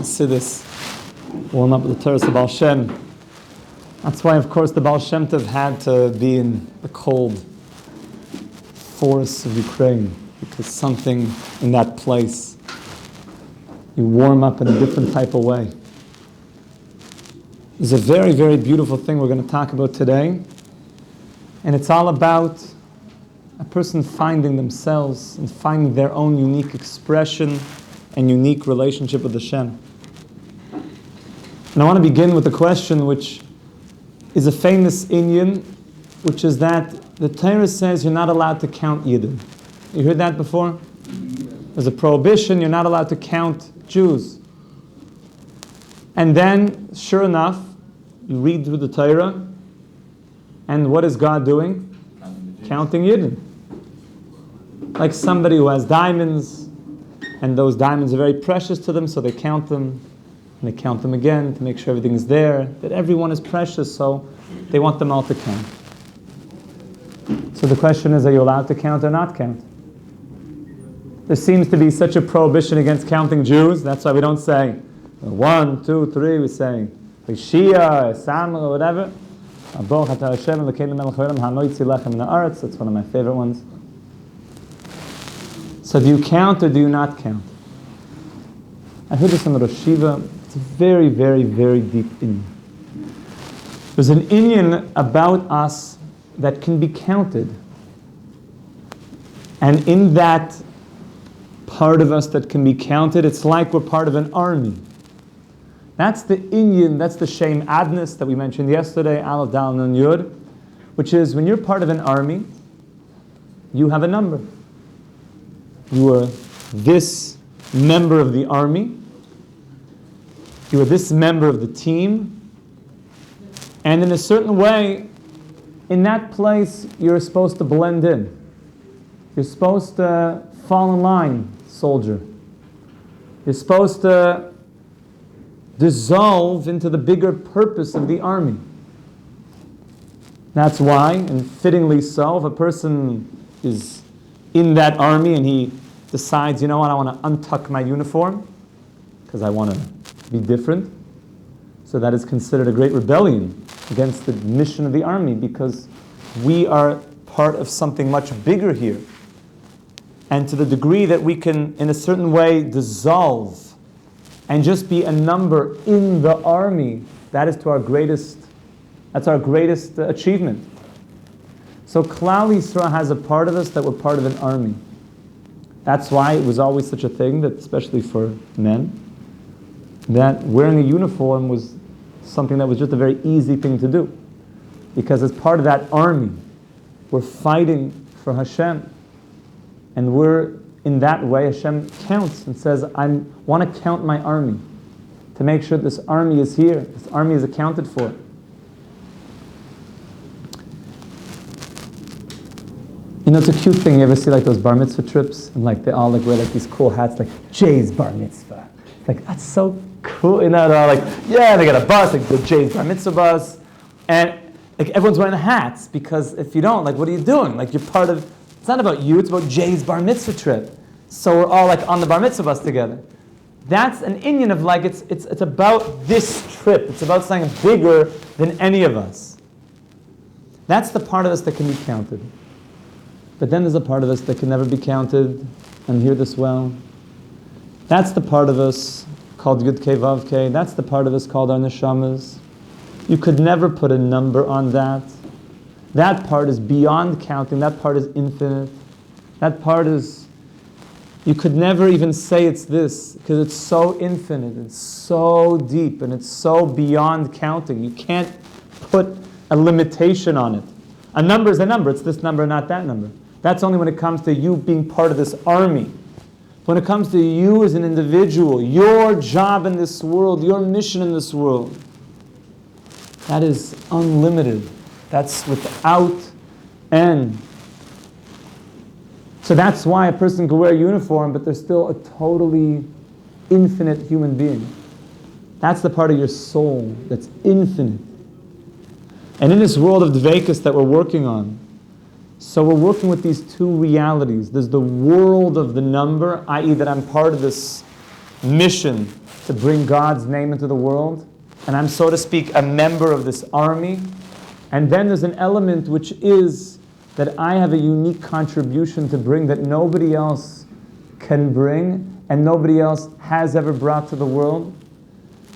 Sidis, warm up with the Torah of Baal Shem. That's why, of course, the Baal Shem Tov had to be in the cold forests of Ukraine, because something in that place, you warm up in a different type of way. There's a very, very beautiful thing we're going to talk about today, and it's all about a person finding themselves and finding their own unique expression and unique relationship with Hashem. And I want to begin with a question which is a famous inyan, which is that the Torah says you're not allowed to count Yidden. You heard that before? There's a prohibition, you're not allowed to count Jews. And then, sure enough, you read through the Torah, and what is God doing? Counting Yidden. Like somebody who has diamonds, and those diamonds are very precious to them, so they count them, and they count them again to make sure everything is there, that everyone is precious, so they want them all to count. So the question is, are you allowed to count or not count? There seems to be such a prohibition against counting Jews, that's why we don't say 1, 2, 3, we say Shia, Samuel, or whatever. That's one of my favorite ones. So do you count or do you not count? I heard this in the Rosh Shiva. It's a very, very, very deep inyan. There's an inyan about us that can be counted. And in that part of us that can be counted, it's like we're part of an army. That's the inyan, that's the Shem Adnus that we mentioned yesterday, Aleph Dal Nun Yud, which is when you're part of an army, you have a number. You are this member of the army. You are this member of the team. And in a certain way, in that place, you're supposed to blend in. You're supposed to fall in line, soldier. You're supposed to dissolve into the bigger purpose of the army. That's why, and fittingly so, if a person is in that army and he decides, you know what, I want to untuck my uniform because I want to be different. So that is considered a great rebellion against the mission of the army, because we are part of something much bigger here. And to the degree that we can, in a certain way, dissolve and just be a number in the army, that is our greatest achievement. So Klal Yisrael has a part of us that we're part of an army. That's why it was always such a thing, that especially for men, that wearing a uniform was something that was just a very easy thing to do. Because as part of that army, we're fighting for Hashem. And we're, in that way, Hashem counts and says, I want to count my army to make sure this army is here, this army is accounted for. You know, it's a cute thing. You ever see like those bar mitzvah trips, and like they all like wear like these cool hats, like Jay's bar mitzvah. Like that's so cool. You know, they're all like, yeah, they got a bus, like the Jay's bar mitzvah bus, and like everyone's wearing the hats, because if you don't, like, what are you doing? Like you're part of. It's not about you. It's about Jay's bar mitzvah trip. So we're all like on the bar mitzvah bus together. That's an inyan of like it's about this trip. It's about something bigger than any of us. That's the part of us that can be counted. But then there's a part of us that can never be counted, and hear this well. That's the part of us called Yud Kei Vav Kei. That's the part of us called our neshamas. You could never put a number on that. That part is beyond counting. That part is infinite. That part is, you could never even say it's this, because it's so infinite, it's so deep, and it's so beyond counting. You can't put a limitation on it. A number is a number. It's this number, not that number. That's only when it comes to you being part of this army. When it comes to you as an individual, your job in this world, your mission in this world, that is unlimited. That's without end. So that's why a person can wear a uniform, but they're still a totally infinite human being. That's the part of your soul that's infinite. And in this world of Dveikus that we're working on, so we're working with these two realities. There's the world of the number, i.e. that I'm part of this mission to bring God's name into the world, and I'm, so to speak, a member of this army. And then there's an element which is that I have a unique contribution to bring that nobody else can bring and nobody else has ever brought to the world.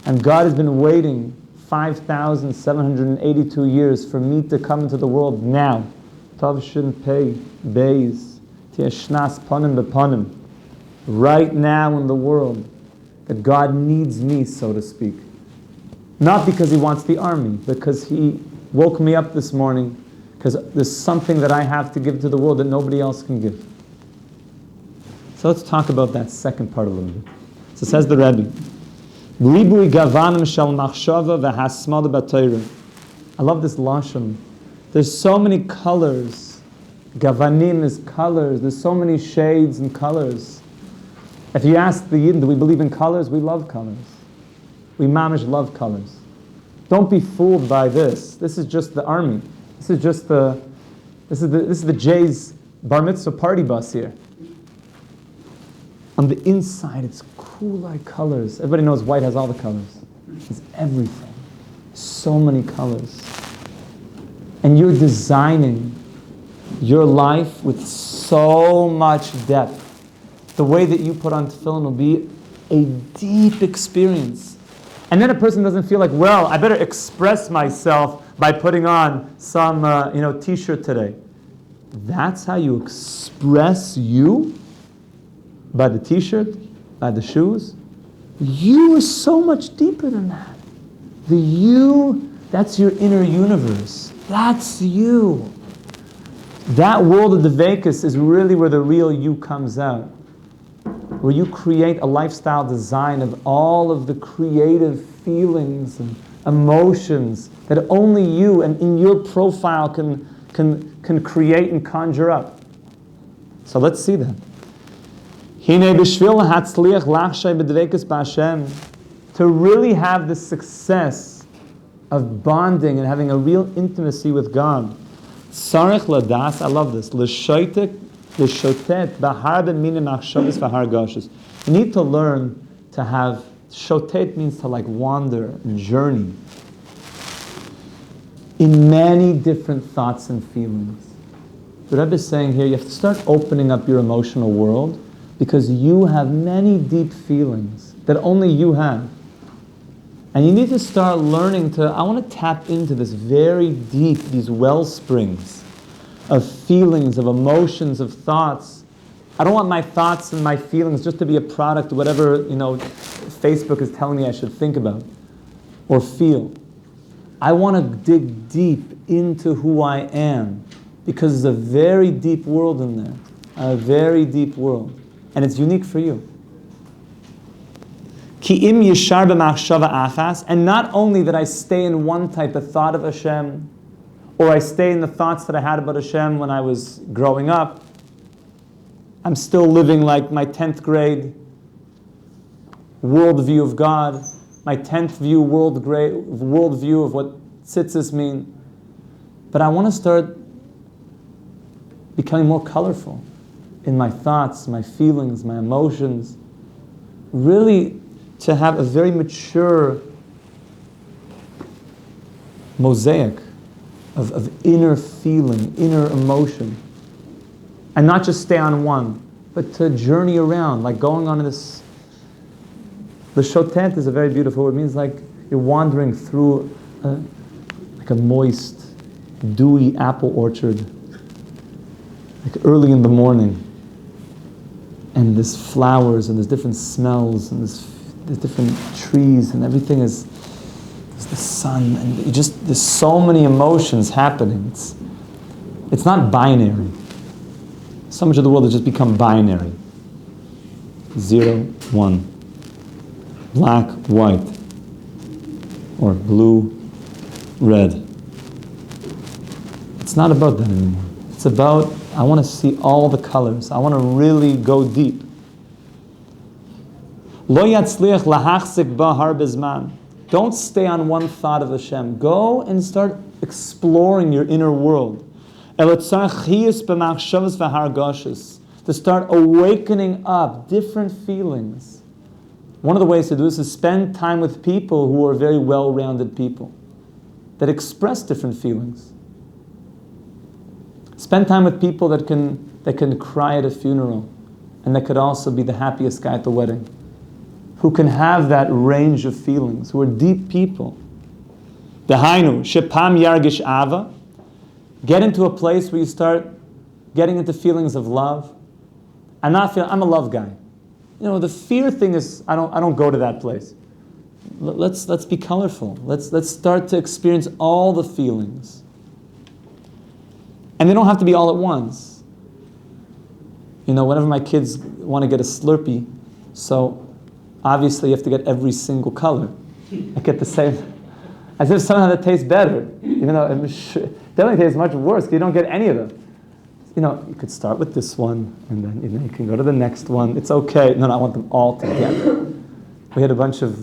And God has been waiting 5,782 years for me to come into the world now. Tavshin Pei Beis Tieshnas Panim Bepanim. Right now in the world, that God needs me, so to speak. Not because He wants the army, because He woke me up this morning, because there's something that I have to give to the world that nobody else can give. So let's talk about that second part a little bit. So says the Rebbe, Ribui Gavanim Shel Machshava V'Hasmada B'Torah. I love this lashon. There's so many colors. Gavanim is colors. There's so many shades and colors. If you ask the Yidden, do we believe in colors? We love colors. We mamish love colors. Don't be fooled by this. This is just the army. This is just the Jay's bar mitzvah party bus here. On the inside, it's cool like colors. Everybody knows white has all the colors. It's everything. So many colors. And you're designing your life with so much depth. The way that you put on tefillin will be a deep experience. And then a person doesn't feel like, well, I better express myself by putting on some t-shirt today. That's how you express you? By the t-shirt? By the shoes? You is so much deeper than that. The you, that's your inner universe. That's you. That world of the Vekas is really where the real you comes out. Where you create a lifestyle design of all of the creative feelings and emotions that only you and in your profile can create and conjure up. So let's see that. To really have the success of bonding and having a real intimacy with God, I love this. You need to learn to have, shotet means to like wander and journey in many different thoughts and feelings. The Rebbe is saying here, you have to start opening up your emotional world because you have many deep feelings that only you have. And you need to start learning to, I want to tap into this very deep, these well springs of feelings, of emotions, of thoughts. I don't want my thoughts and my feelings just to be a product of whatever, Facebook is telling me I should think about or feel. I want to dig deep into who I am because there's a very deep world in there, a very deep world, and it's unique for you. Ki'im yishar b'machshava achas, and not only that I stay in one type of thought of Hashem, or I stay in the thoughts that I had about Hashem when I was growing up. I'm still living like my 10th grade worldview of God, my 10th worldview of what tzitzis mean. But I want to start becoming more colorful in my thoughts, my feelings, my emotions. Really to have a very mature mosaic of inner feeling, inner emotion. And not just stay on one, but to journey around, like going on this. The shotet is a very beautiful word. It means like you're wandering through like a moist, dewy apple orchard, like early in the morning. And there's flowers, and there's different smells, and there's different trees, and everything is, there's the sun, and there's so many emotions happening. It's not binary. So much of the world has just become binary. 0, 1. Black, white. Or blue, red. It's not about that anymore. It's about, I want to see all the colors. I want to really go deep. Lo yatzliach lahachzik ba har bezman. Don't stay on one thought of Hashem. Go and start exploring your inner world. To start awakening up different feelings. One of the ways to do this is spend time with people who are very well-rounded people that express different feelings. Spend time with people that can cry at a funeral and that could also be the happiest guy at the wedding, who can have that range of feelings, who are deep people. Dehainu, shepam yargish ava. Get into a place where you start getting into feelings of love. I'm a love guy. The fear thing is, I don't go to that place. Let's be colorful. Let's start to experience all the feelings. And they don't have to be all at once. Whenever my kids want to get a Slurpee, so obviously you have to get every single color. I get the same, as if somehow that tastes better, even though it definitely tastes much worse because you don't get any of them. You could start with this one, and then you can go to the next one. It's okay. No, I want them all together. We had a bunch of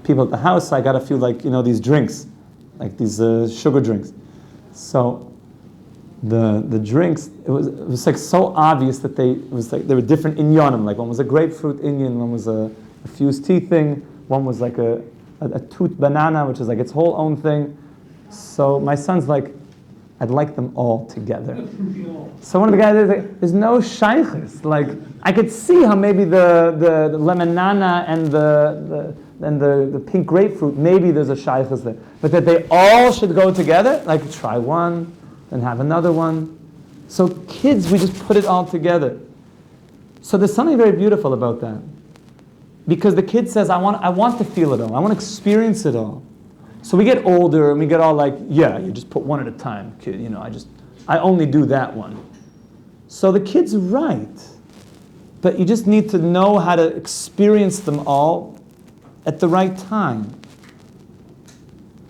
people at the house. So I got a few these drinks, like these sugar drinks. So the drinks, it was like so obvious that they were different inyanim. Like one was a grapefruit inyan, one was a fused tea thing, one was like a toot banana, which is like its whole own thing. So my son's like, I'd like them all together. So one of the guys is like, there's no shaykhs. Like I could see how maybe the lemonana and the pink grapefruit, maybe there's a shaykhs there, but that they all should go together. Like try one, then have another one. So kids, we just put it all together. So there's something very beautiful about that, because the kid says, I want to feel it all. I want to experience it all. So we get older and we get all like, yeah, you just put one at a time, kid. I only do that one. So the kid's right, but you just need to know how to experience them all at the right time.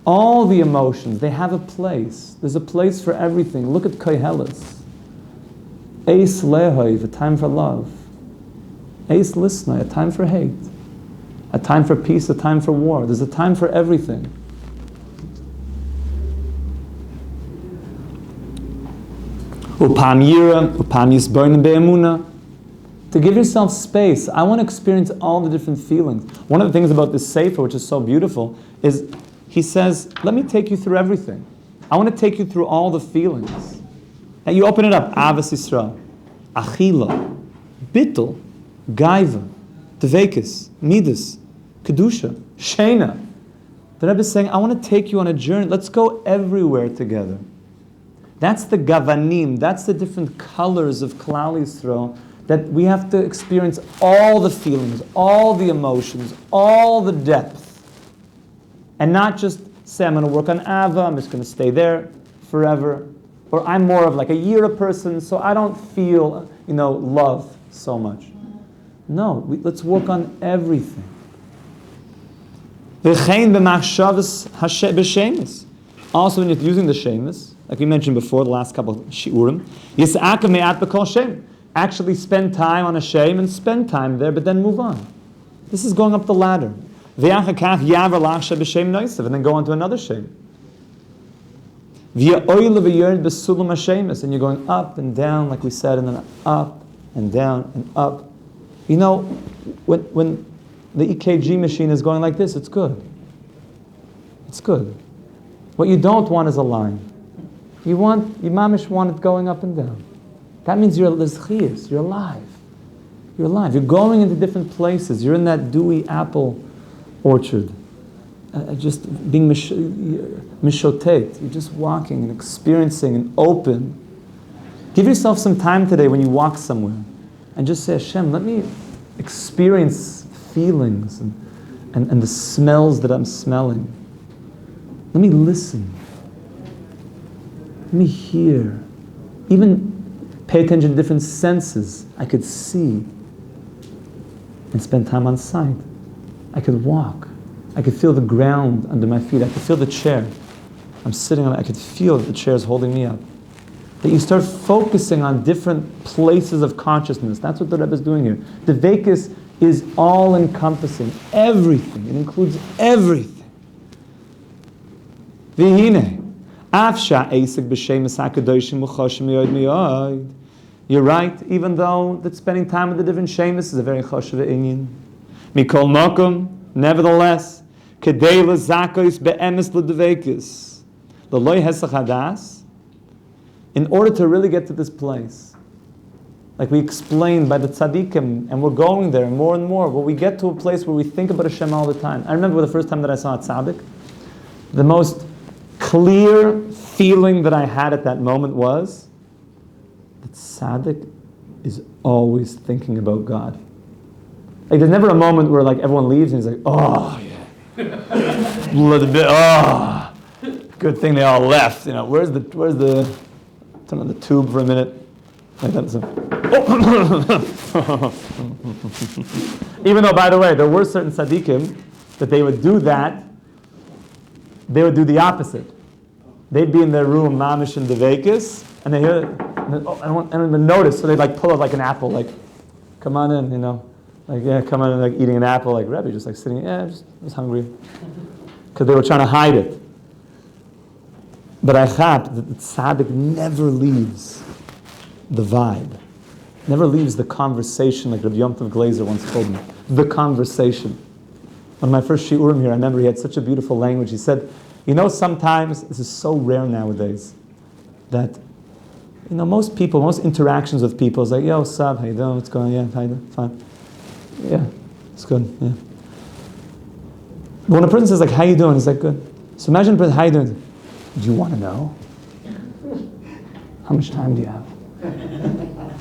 All the emotions, they have a place. There's a place for everything. Look at Koheles. Eis lehoiv, a time for love. Eis lisnai, a time for hate. A time for peace, a time for war. There's a time for everything. Upam yira, upam yisborn be'emuna. To give yourself space. I want to experience all the different feelings. One of the things about this Sefer, which is so beautiful, is he says, let me take you through everything. I want to take you through all the feelings. And you open it up. Avas Yisrael, Achila, Bittul, Gaiva, Dvekis, Midas, Kedusha, Shena. The Rebbe is saying, I want to take you on a journey. Let's go everywhere together. That's the gavanim, that's the different colors of Klal Yisrael, that we have to experience all the feelings, all the emotions, all the depth. And not just say, I'm going to work on Ava, I'm just going to stay there forever. Or I'm more of like a Yira person, so I don't feel, love so much. No, let's work on everything. Also, when you're using the shemus, like we mentioned before, the last couple of shiurim, actually spend time on a shem and spend time there, but then move on. This is going up the ladder. And then go on to another shem. And you're going up and down, like we said, and then up and down and up. When the EKG machine is going like this, it's good. It's good. What you don't want is a line. You mamish want it going up and down. That means you're lizchias, you're alive. You're alive. You're going into different places. You're in that dewy apple orchard. Just being mishotet. You're just walking and experiencing and open. Give yourself some time today when you walk somewhere and just say, Hashem, let me experience feelings and the smells that I'm smelling. Let me listen. Let me hear. Even pay attention to different senses. I could see and spend time on sight. I could walk. I could feel the ground under my feet. I could feel the chair. I'm sitting on it. I could feel that the chair is holding me up. That you start focusing on different places of consciousness. That's what the Rebbe is doing here. The Vekis is all-encompassing. Everything. It includes everything. V'hine. You're right, even though that spending time with the different shemus is a very choshev inyan. Mikol Mokum, nevertheless, Kedei L'Zakos Be'emes L'Devekis, L'Loi Hesach Hadas, in order to really get to this place, like we explained by the tzaddikim, and we're going there more and more, where we get to a place where we think about Hashem all the time. I remember the first time that I saw a tzaddik, the most clear feeling that I had at that moment was that tzaddik is always thinking about God. Like there's never a moment where like everyone leaves and he's like, oh yeah, little bit, oh, good thing they all left. You know, where's the turn on the tube for a minute. Like that. Even though, by the way, there were certain tzaddikim that they would do that, they would do the opposite. They'd be in their room, mamish and devekis, and they hear, I don't even notice, so they'd like pull out like an apple, like, come on in, you know, like, yeah, come on in, like eating an apple, like, Rebbe, just like sitting, yeah, I was hungry. Because they were trying to hide it. But I chap that the tzaddik never leaves the vibe, never leaves the conversation, like Rabbi Yom Tov Glazer once told me. The conversation. One of my first shiurim here, I remember he had such a beautiful language. He said, you know, sometimes, this is so rare nowadays, that, you know, most people, most interactions with people is like, yo, sab, how you doing, what's going on, yeah, how you doing, fine. Yeah, it's good, yeah. But when a person says like, how you doing, he's like, good. So imagine a person, how you doing? Do you want to know? How much time do you have?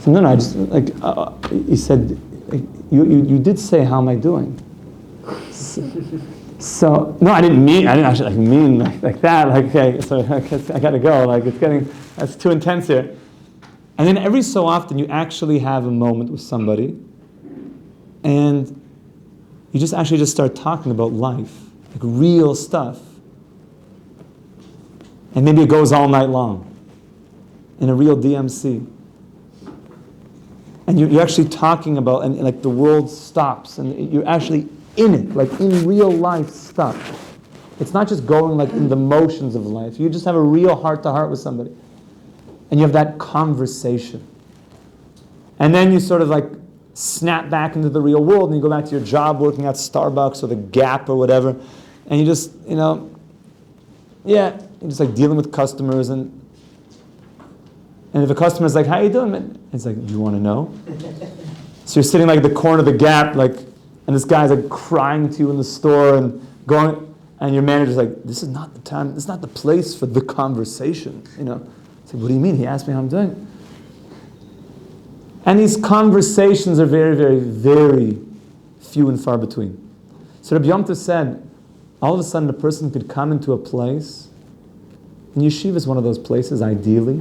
So no, I just, like, he said, you did say, how am I doing? So no, I didn't actually like mean like that, like, okay, so I gotta go, like that's too intense here. And then every so often you actually have a moment with somebody and you just start talking about life, like real stuff. And maybe it goes all night long in a real DMC. And you're actually talking about, and like the world stops, and you're actually in it, like in real life stuff. It's not just going like in the motions of life. You just have a real heart-to-heart with somebody. And you have that conversation. And then you sort of like snap back into the real world, and you go back to your job working at Starbucks or the Gap or whatever, and you just, you know, yeah, you're just like dealing with customers, and if a customer's like, how you doing, man? It's like, do you want to know? So you're sitting like at the corner of the Gap, like, and this guy's like crying to you in the store and going, and your manager's like, this is not the time, this is not the place for the conversation, you know. It's like, what do you mean? He asked me how I'm doing. And these conversations are very, very, very few and far between. So Rabbi Yom Tov said, all of a sudden a person could come into a place, and yeshiva is one of those places, ideally,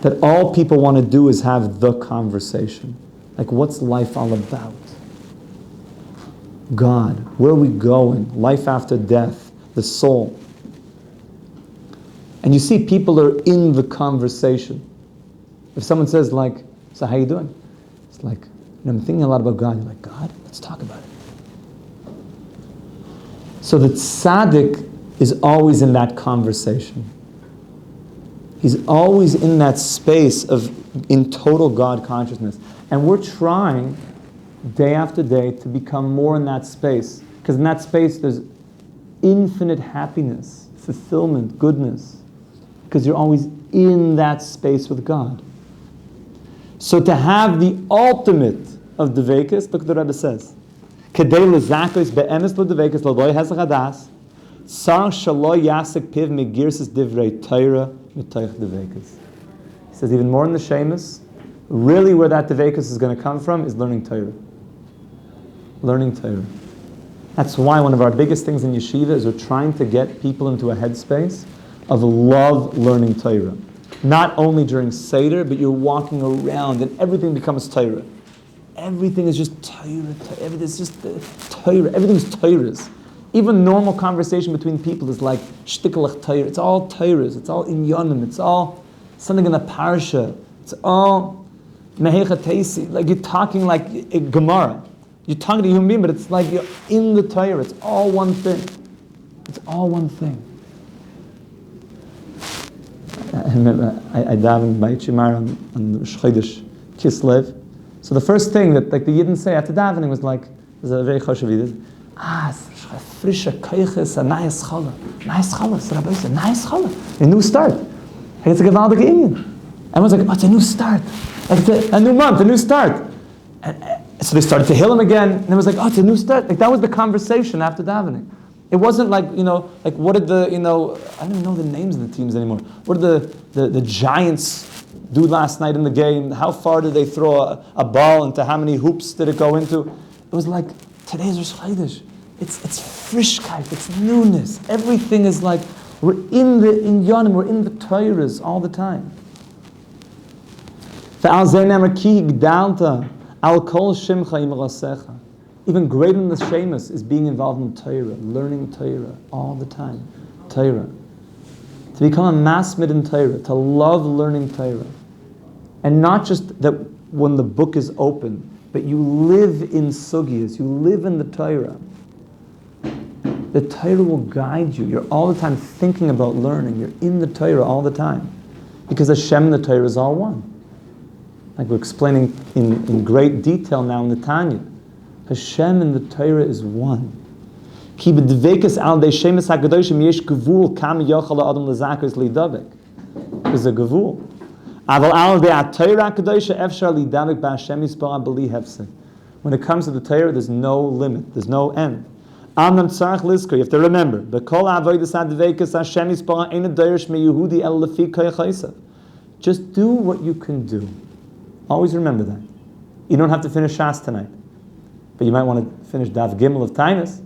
that all people want to do is have the conversation. Like, what's life all about? God, where are we going? Life after death, the soul. And you see people are in the conversation. If someone says like, so how you doing? It's like, you know, I'm thinking a lot about God. You're like, God? Let's talk about it. So the tzaddik is always in that conversation. He's always in that space of in total God consciousness. And we're trying day after day to become more in that space. Because in that space there's infinite happiness, fulfillment, goodness. Because you're always in that space with God. So to have the ultimate of Devekis, look what the Rebbe says. Kedei lezakos be'emes lo Devekis l'loy hezach hadas, tzar shalo yasek piv megirsis divrei Torah mitoich Devekis. He says even more in the Shemus, really where that Devekis is going to come from is learning Torah. Learning Torah. That's why one of our biggest things in yeshiva is we're trying to get people into a headspace of love learning Torah. Not only during Seder, but you're walking around and everything becomes Torah. Everything is just Torah. Everything's just Torah. Everything's Torahs. Even normal conversation between people is like shtikelach Torah. It's all Torahs. It's all inyanim. It's all something in the parsha. It's all mehecha teisi. Like you're talking like a Gemara. You're talking to a human being, but it's like you're in the Torah. It's all one thing. It's all one thing. I remember I davened by Chimar on Rosh Chodesh Kislev. So the first thing that like the Yidden say after davening was like, This is a very choshev Eade. Frische Keuches, a nice challah. Nice challah, so Rabbi said, nice challah. A new start. It's a gewaldige Indian. Everyone's like, oh, it's a new start. Like it's a new month, a new start. And so they started to hail him again, and it was like, oh, it's a new start. Like that was the conversation after davening. It wasn't like, like what did the, I don't even know the names of the teams anymore. What did the Giants do last night in the game? How far did they throw a ball into? How many hoops did it go into? It was like, today's Rosh Chodesh. It's frischkeit, it's newness. Everything is like, we're in the inyanim, we're in the Torahs all the time. Even greater than the Shemus is being involved in Torah, learning Torah all the time. Torah. To become a masmid in Torah, to love learning Torah. And not just that when the book is open, but you live in sugyas, you live in the Torah. The Torah will guide you. You're all the time thinking about learning. You're in the Torah all the time. Because Hashem and the Torah is all one. Like we're explaining in great detail now in the Tanya. Hashem and the Torah is one. Ki b'dvekas al dei shemes hakadoshim yesh gevul kam yochal ha'adam lezakos lidavek. There's a gevul. Aval al dei ha'Torah hakadoshim efshar lidavek b'Hashem yisbarach b'li hefsek. When it comes to the Torah, there's no limit. There's no end. Amnam tzarich lizkor. You have to remember. B'kol avodas ha'dvekas Hashem yisbarach ein adayrish meYehudi el lefi koyach. Just do what you can do. Always remember that. You don't have to finish Shas tonight, but you might want to finish Daf Gimel of Tainus.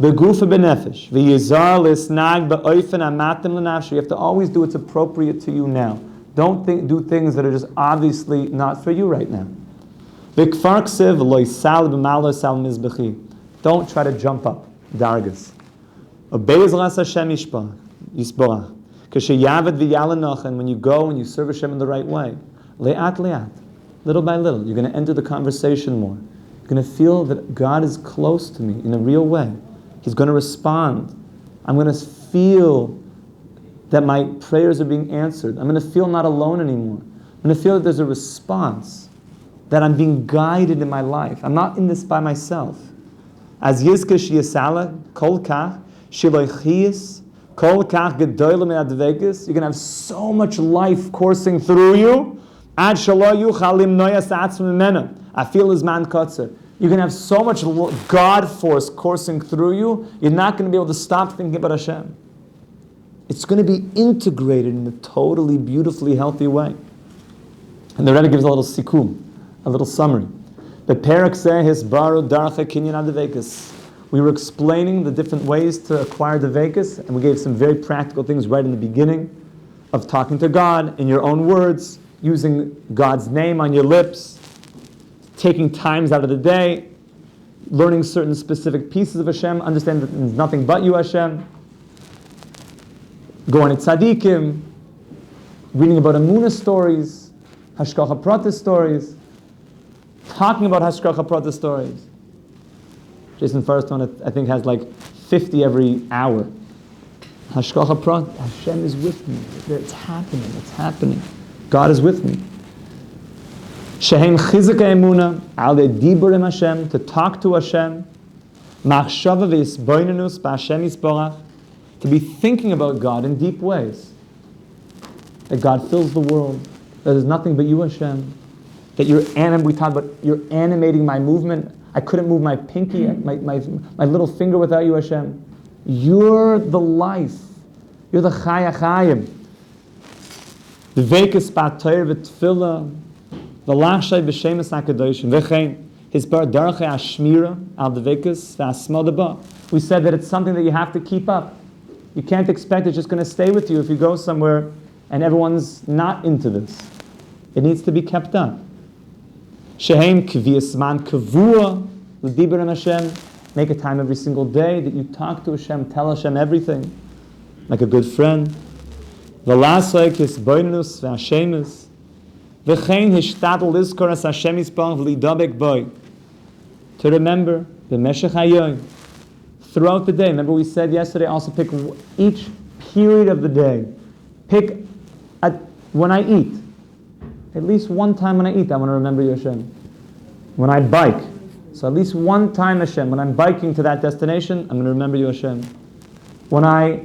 Begufa benefesh, v'yizar lisnag be'oifen amatim l'nafsh. You have to always do what's appropriate to you now. Don't do things that are just obviously not for you right now. B'kfar ksiv lo yisal b'malo sal mizbechi. Don't try to jump up dargas. Obey l'as Hashem yisborach. K'sheyavad v'yalanach, and when you go and you serve Hashem in the right way, le'at, little by little, you're going to enter the conversation more. You're going to feel that God is close to me in a real way. He's going to respond. I'm going to feel that my prayers are being answered. I'm going to feel not alone anymore. I'm going to feel that there's a response, that I'm being guided in my life. I'm not in this by myself. As Yizkish Yisala, Kol Kach, Shiloichiyis, Kol Kach Gedoyle Me'advekas, you're going to have so much life coursing through you. Ad Shalo Yuchalim Noyas Atzm Mimena. I feel his man kotzer. You're going to have so much God force coursing through you, you're not going to be able to stop thinking about Hashem. It's going to be integrated in a totally, beautifully healthy way. And the Rebbe gives a little sikum, a little summary. The Perak His Baru Darkecha Kinyan Advekas. We were explaining the different ways to acquire Dvekas, and we gave some very practical things right in the beginning of talking to God in your own words, using God's name on your lips, taking times out of the day, learning certain specific pieces of Hashem, understand that there's nothing but you, Hashem, going to tzaddikim, reading about Amunah stories, Hashgacha Prata stories, talking about Hashgacha Prata stories. Jason Firestone, I think, has like 50 every hour. Hashgacha Prata, Hashem is with me. It's happening, it's happening. God is with me. Shehem chizuk ha'emuna, al diburim Hashem, to talk to Hashem. Machshava v'yisboinenus b'Hashem yisborach, to be thinking about God in deep ways. That God fills the world. That there's nothing but you, Hashem. That we talk about you're animating my movement. I couldn't move my pinky, my little finger without you, Hashem. You're the life. You're the chaya chayim. The vekas ba'toyer v'tfilah, the lachshay b'shemes hakadoshim, v'chein his bar darche hashmira al the vekas v'asmodaba. We said that it's something that you have to keep up. You can't expect it's just going to stay with you if you go somewhere and everyone's not into this. It needs to be kept up. Shehem kviyasman kavua l'diber Hashem. Make a time every single day that you talk to Hashem, tell Hashem everything, like a good friend. V'lasek hisboinus v'hashemus. V'chein hishtadel lizkor as Hashem yisbarach v'lidabek boy. To remember b'meshech hayoyim. Throughout the day. Remember we said yesterday, also pick each period of the day. Pick when I eat. At least one time when I eat, I want to remember Hashem. When I bike, So at least one time, Hashem, when I'm biking to that destination, I'm going to remember you, Hashem. When I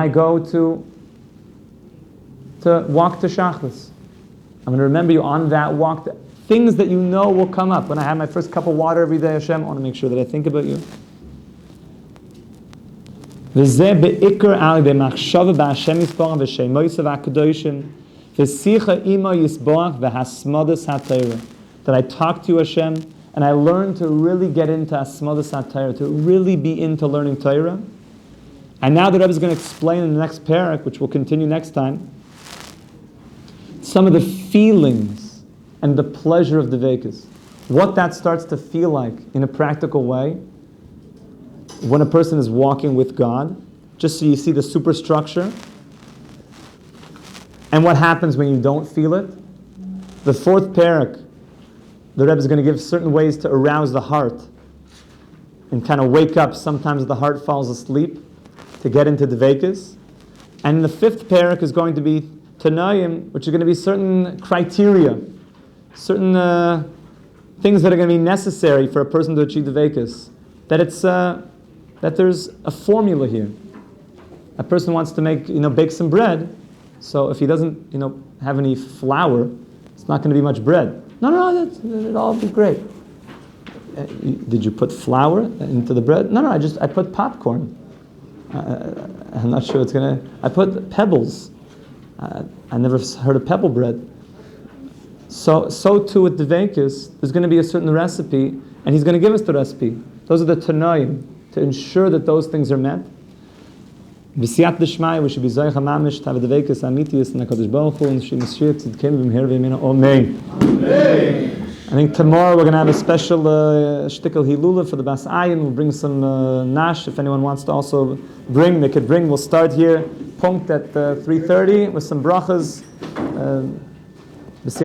go to walk to Shachris, I'm going to remember you on that walk. Things that you know will come up. When I have my first cup of water every day, Hashem, I want to make sure that I think about you. That I talk to you, Hashem, and I learn to really get into Asmadas HaTorah, to really be into learning Torah. And now the Rebbe is going to explain in the next parak, which we'll continue next time, some of the feelings and the pleasure of Dveikus. What that starts to feel like in a practical way when a person is walking with God, just so you see the superstructure, and what happens when you don't feel it. The fourth parak, the Rebbe is going to give certain ways to arouse the heart and kind of wake up. Sometimes the heart falls asleep to get into Dveikus. And the fifth parak is going to be Tanayim, which are going to be certain criteria, certain things that are going to be necessary for a person to achieve Dveikus. That there's a formula here. A person wants to bake some bread, so if he doesn't, have any flour, it's not going to be much bread. No, it'll all be great. Did you put flour into the bread? No, I put popcorn. I'm not sure it's going to... I put pebbles. I never heard of pebble bread. So too with Dveikus, there's going to be a certain recipe, and he's going to give us the recipe. Those are the Tanayim, to ensure that those things are met. V'siyat d'shmai, we should be zoich hamamish, to have a Dveikus amitiyus in HaKadosh Baruch Hu, and she mashir tzidkim v'mher v'yemina. Amen. I think tomorrow we're going to have a special shtickle hilula for the Bas Ayin. We'll bring some nash. If anyone wants to also bring, they could bring. We'll start here, punkt at 3:30 with some brachas.